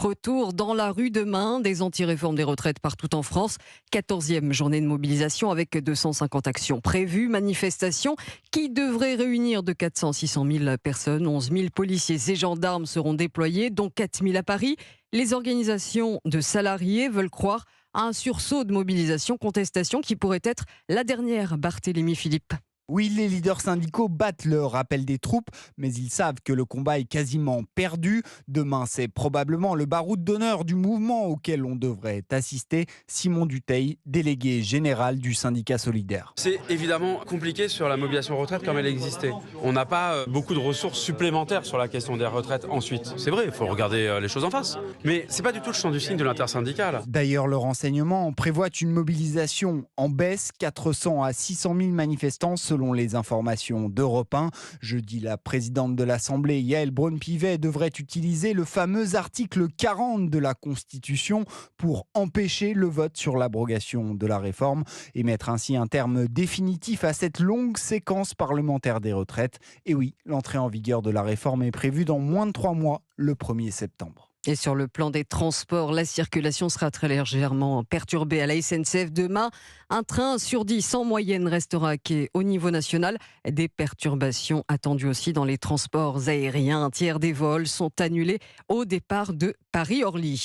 Retour dans la rue demain, des anti-réformes des retraites partout en France. 14e journée de mobilisation avec 250 actions prévues. Manifestation qui devrait réunir de 400 à 600 000 personnes. 11 000 policiers et gendarmes seront déployés, dont 4 000 à Paris. Les organisations de salariés veulent croire à un sursaut de mobilisation, contestation qui pourrait être la dernière. Barthélémy Philippe. Oui, les leaders syndicaux battent le rappel des troupes, mais ils savent que le combat est quasiment perdu. Demain, c'est probablement le baroud d'honneur du mouvement auquel on devrait assister. Simon Dutheil, délégué général du syndicat solidaire. C'est évidemment compliqué sur la mobilisation retraite comme elle existait. On n'a pas beaucoup de ressources supplémentaires sur la question des retraites ensuite. C'est vrai, il faut regarder les choses en face. Mais c'est pas du tout le champ du signe de l'intersyndicale. D'ailleurs, le renseignement prévoit une mobilisation en baisse, 400 à 600 000 manifestants selon les informations d'Europe 1. Jeudi, la présidente de l'Assemblée, Yaël Braun-Pivet, devrait utiliser le fameux article 40 de la Constitution pour empêcher le vote sur l'abrogation de la réforme et mettre ainsi un terme définitif à cette longue séquence parlementaire des retraites. Et oui, l'entrée en vigueur de la réforme est prévue dans moins de 3 mois, le 1er septembre. Et sur le plan des transports, la circulation sera très légèrement perturbée à la SNCF demain. Un train sur 10 en moyenne restera à quai au niveau national. Des perturbations attendues aussi dans les transports aériens. Un tiers des vols sont annulés au départ de Paris-Orly.